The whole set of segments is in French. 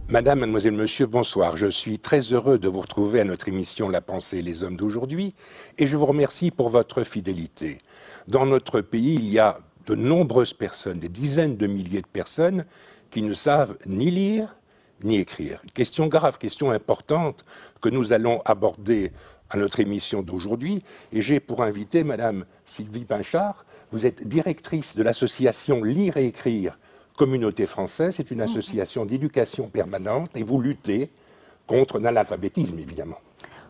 Madame, mademoiselle, monsieur, bonsoir. Je suis très heureux de vous retrouver à notre émission La pensée et les hommes d'aujourd'hui et je vous remercie pour votre fidélité. Dans notre pays, il y a de nombreuses personnes, des dizaines de milliers de personnes qui ne savent ni lire ni écrire. Question grave, question importante que nous allons aborder à notre émission d'aujourd'hui. Et j'ai pour invité Madame Sylvie Pinchard. Vous êtes directrice de l'association Lire et Écrire Communauté française. C'est une association d'éducation permanente et vous luttez contre l'analphabétisme, évidemment.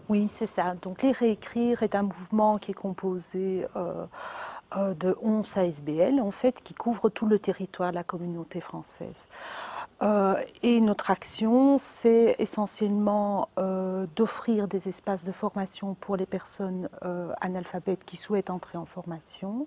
Oui, c'est ça. Donc, Lire et Écrire est un mouvement qui est composé de 11 ASBL, en fait, qui couvre tout le territoire de la communauté française. Et notre action, c'est essentiellement d'offrir des espaces de formation pour les personnes analphabètes qui souhaitent entrer en formation,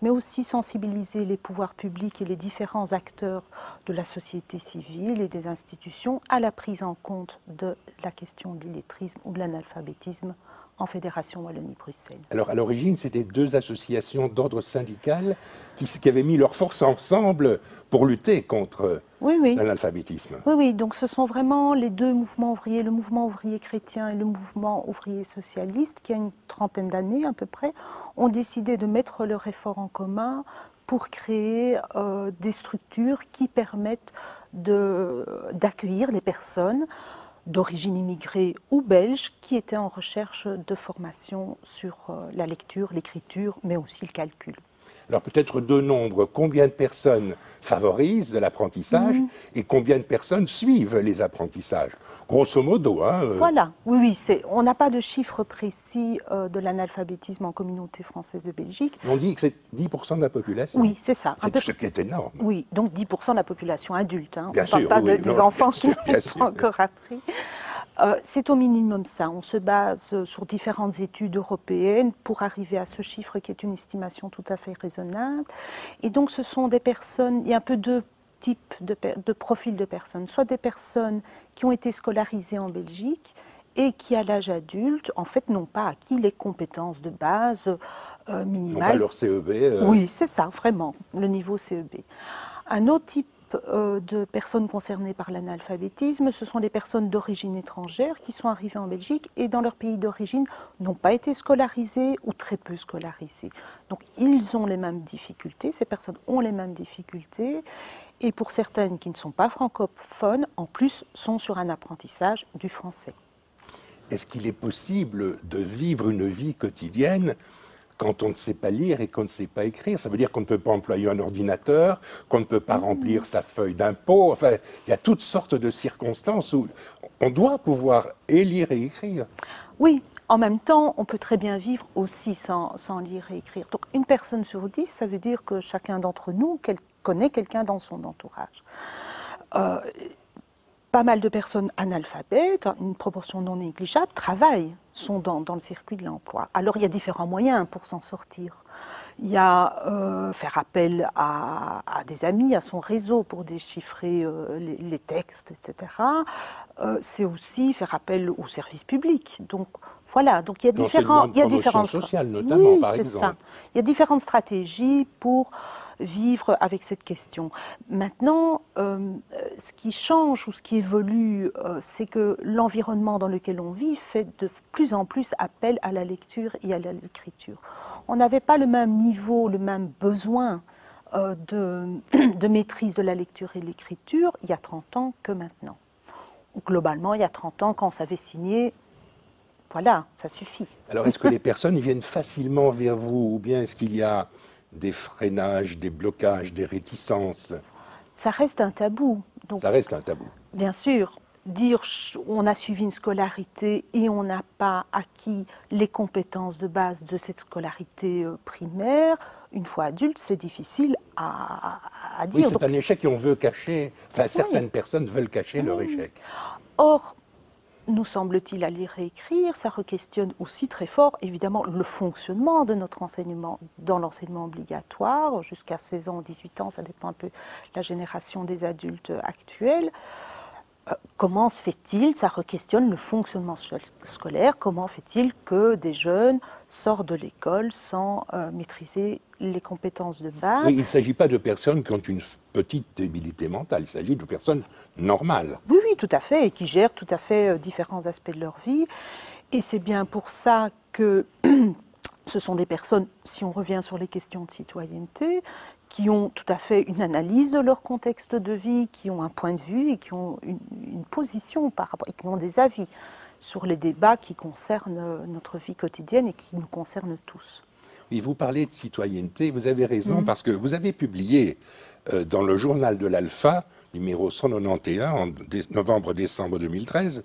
mais aussi sensibiliser les pouvoirs publics et les différents acteurs de la société civile et des institutions à la prise en compte de la question de l'illettrisme ou de l'analphabétisme en Fédération Wallonie-Bruxelles. Alors, à l'origine, c'était deux associations d'ordre syndical qui avaient mis leurs forces ensemble pour lutter contre l'analphabétisme. Oui, donc ce sont vraiment les deux mouvements ouvriers, le mouvement ouvrier chrétien et le mouvement ouvrier socialiste, qui a une trentaine d'années à peu près, ont décidé de mettre leurs efforts en commun pour créer des structures qui permettent d'accueillir les personnes d'origine immigrée ou belge qui étaient en recherche de formation sur la lecture, l'écriture, mais aussi le calcul. Alors peut-être deux nombres, combien de personnes favorisent l'apprentissage et combien de personnes suivent les apprentissages? Grosso modo. Voilà, oui, on n'a pas de chiffre précis de l'analphabétisme en communauté française de Belgique. On dit que c'est 10% de la population. Oui, c'est ça. C'est ce qui est énorme. Oui, donc 10% de la population adulte. Hein. Bien on ne sûr, parle pas des enfants qui n'ont pas encore appris. C'est au minimum ça. On se base sur différentes études européennes pour arriver à ce chiffre qui est une estimation tout à fait raisonnable. Et donc ce sont des personnes, il y a un peu deux types de profils de personnes. Soit des personnes qui ont été scolarisées en Belgique et qui, à l'âge adulte, en fait, n'ont pas acquis les compétences de base minimales. N'ont pas leur CEB. Oui, c'est ça, vraiment, le niveau CEB. Un autre type de personnes concernées par l'analphabétisme, ce sont des personnes d'origine étrangère qui sont arrivées en Belgique et dans leur pays d'origine n'ont pas été scolarisées ou très peu scolarisées. Donc ils ont les mêmes difficultés, ces personnes ont les mêmes difficultés et pour certaines qui ne sont pas francophones, en plus sont sur un apprentissage du français. Est-ce qu'il est possible de vivre une vie quotidienne quand on ne sait pas lire et qu'on ne sait pas écrire? Ça veut dire qu'on ne peut pas employer un ordinateur, qu'on ne peut pas remplir sa feuille d'impôt. Enfin, il y a toutes sortes de circonstances où on doit pouvoir lire et écrire. Oui, en même temps, on peut très bien vivre aussi sans lire et écrire. Donc une personne sur 10, ça veut dire que chacun d'entre nous connaît quelqu'un dans son entourage. Pas mal de personnes analphabètes, une proportion non négligeable, travaillent, sont dans le circuit de l'emploi. Alors il y a différents moyens pour s'en sortir. Il y a faire appel à des amis, à son réseau pour déchiffrer les textes, etc. C'est aussi faire appel au service public. Donc voilà, donc il y a différentes sociales notamment, par exemple. Ça. Il y a différentes stratégies pour vivre avec cette question. Maintenant, ce qui change ou ce qui évolue, c'est que l'environnement dans lequel on vit fait de plus en plus appel à la lecture et à l'écriture. On n'avait pas le même niveau, le même besoin de maîtrise de la lecture et de l'écriture il y a 30 ans que maintenant. Globalement, il y a 30 ans, quand on savait signer, voilà, ça suffit. Alors, est-ce que les personnes viennent facilement vers vous ou bien est-ce qu'il y a des freinages, des blocages, des réticences? Ça reste un tabou. Donc, ça reste un tabou. Bien sûr. Dire on a suivi une scolarité et on n'a pas acquis les compétences de base de cette scolarité primaire, une fois adulte, c'est difficile à dire. Oui, c'est un échec et on veut cacher, enfin certaines personnes veulent cacher leur échec. Or, nous semble-t-il, à lire et écrire, ça re-questionne aussi très fort, évidemment, le fonctionnement de notre enseignement dans l'enseignement obligatoire, jusqu'à 16 ans ou 18 ans, ça dépend un peu de la génération des adultes actuels. Comment se fait-il, ça re-questionne le fonctionnement scolaire, comment fait-il que des jeunes sortent de l'école sans maîtriser les compétences de base? Oui, il ne s'agit pas de personnes qui ont une petite débilité mentale, il s'agit de personnes normales. Oui, tout à fait, et qui gèrent tout à fait différents aspects de leur vie. Et c'est bien pour ça que ce sont des personnes, si on revient sur les questions de citoyenneté, qui ont tout à fait une analyse de leur contexte de vie, qui ont un point de vue et qui ont une position par rapport, et qui ont des avis sur les débats qui concernent notre vie quotidienne et qui nous concernent tous. Oui, vous parlez de citoyenneté, vous avez raison, parce que vous avez publié dans le journal de l'Alpha, numéro 191, en novembre-décembre 2013,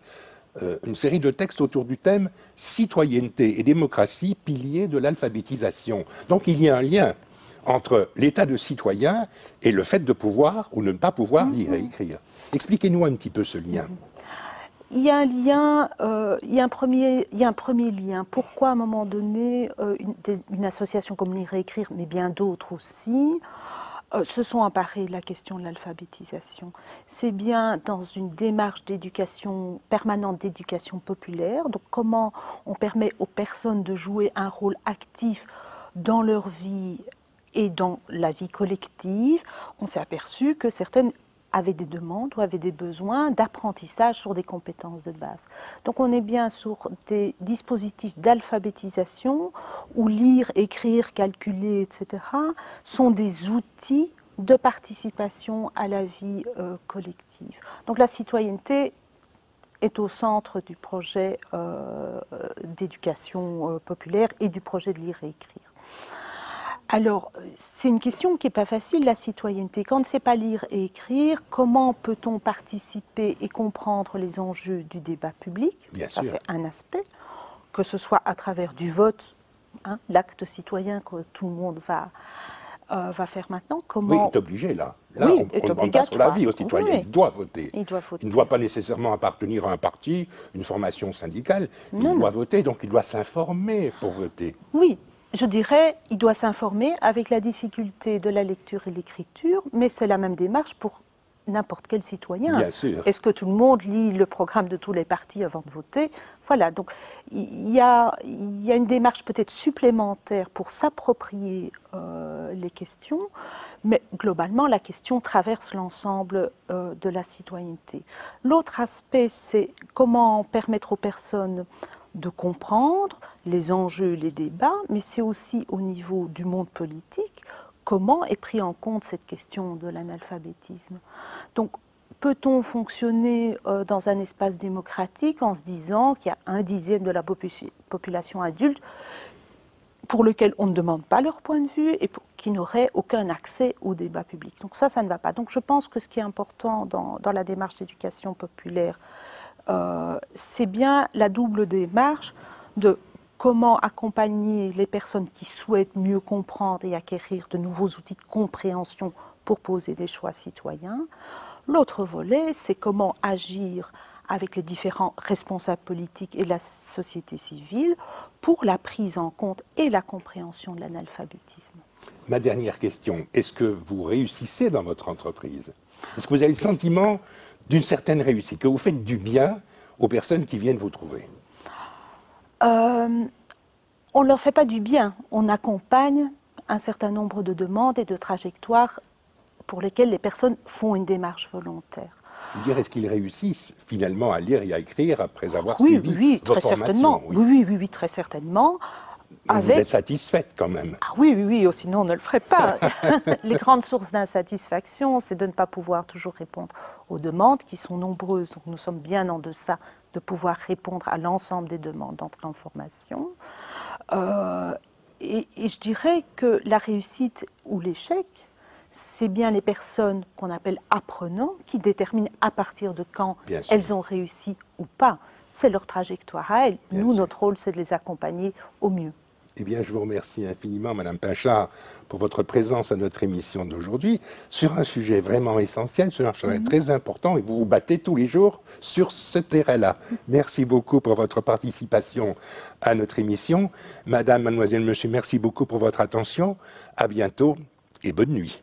une série de textes autour du thème « Citoyenneté et démocratie, piliers de l'alphabétisation ». Donc il y a un lien entre l'état de citoyen et le fait de pouvoir ou ne pas pouvoir lire et écrire. Expliquez-nous un petit peu ce lien. Il y a un lien, il y a un premier lien. Pourquoi à un moment donné, une association comme Lire et Écrire, mais bien d'autres aussi, se sont emparés de la question de l'alphabétisation? C'est bien dans une démarche d'éducation permanente, d'éducation populaire. Donc comment on permet aux personnes de jouer un rôle actif dans leur vie et dans la vie collective. On s'est aperçu que certaines avaient des demandes ou avaient des besoins d'apprentissage sur des compétences de base. Donc on est bien sur des dispositifs d'alphabétisation où lire, écrire, calculer, etc. sont des outils de participation à la vie collective. Donc la citoyenneté est au centre du projet d'éducation populaire et du projet de Lire et Écrire. Alors, c'est une question qui n'est pas facile, la citoyenneté. Quand on ne sait pas lire et écrire, comment peut-on participer et comprendre les enjeux du débat public? Bien Ça, sûr. c'est un aspect. Que ce soit à travers du vote, hein, l'acte citoyen que tout le monde va faire maintenant. Oui, il est obligé, là. Là, Oui, on ne demande pas sur la vie au citoyen, oui. il doit voter. Il doit voter. Il ne doit pas nécessairement appartenir à un parti, une formation syndicale. Il doit voter, donc il doit s'informer pour voter. Oui. Je dirais, il doit s'informer avec la difficulté de la lecture et l'écriture, mais c'est la même démarche pour n'importe quel citoyen. Bien sûr. Est-ce que tout le monde lit le programme de tous les partis avant de voter? Voilà, donc il y a une démarche peut-être supplémentaire pour s'approprier les questions, mais globalement, la question traverse l'ensemble de la citoyenneté. L'autre aspect, c'est comment permettre aux personnes de comprendre les enjeux, les débats, mais c'est aussi au niveau du monde politique, comment est pris en compte cette question de l'analphabétisme. Donc, peut-on fonctionner dans un espace démocratique en se disant qu'il y a 1/10 de la population adulte pour lequel on ne demande pas leur point de vue et qui n'auraient aucun accès au débat public? Donc ça ne va pas. Donc je pense que ce qui est important dans la démarche d'éducation populaire, c'est bien la double démarche de comment accompagner les personnes qui souhaitent mieux comprendre et acquérir de nouveaux outils de compréhension pour poser des choix citoyens. L'autre volet, c'est comment agir avec les différents responsables politiques et la société civile pour la prise en compte et la compréhension de l'analphabétisme. Ma dernière question, est-ce que vous réussissez dans votre entreprise? Est-ce que vous avez le sentiment d'une certaine réussite, que vous faites du bien aux personnes qui viennent vous trouver? On ne leur fait pas du bien, on accompagne un certain nombre de demandes et de trajectoires pour lesquelles les personnes font une démarche volontaire. Je veux dire, est-ce qu'ils réussissent finalement à lire et à écrire après avoir Oui, suivi oui, vos très formations? certainement. Oui, très certainement. Vous êtes satisfaite quand même? Ah oui, sinon on ne le ferait pas. Les grandes sources d'insatisfaction, c'est de ne pas pouvoir toujours répondre aux demandes qui sont nombreuses. Donc nous sommes bien en deçà de pouvoir répondre à l'ensemble des demandes d'entrée en formation. Et je dirais que la réussite ou l'échec, c'est bien les personnes qu'on appelle apprenants qui déterminent à partir de quand elles ont réussi ou pas. C'est leur trajectoire à elles. Nous, notre rôle, c'est de les accompagner au mieux. Eh bien, je vous remercie infiniment, Madame Pinchard, pour votre présence à notre émission d'aujourd'hui sur un sujet vraiment essentiel, sur un sujet très important, et vous vous battez tous les jours sur ce terrain-là. Merci beaucoup pour votre participation à notre émission. Madame, mademoiselle, monsieur, merci beaucoup pour votre attention. À bientôt et bonne nuit.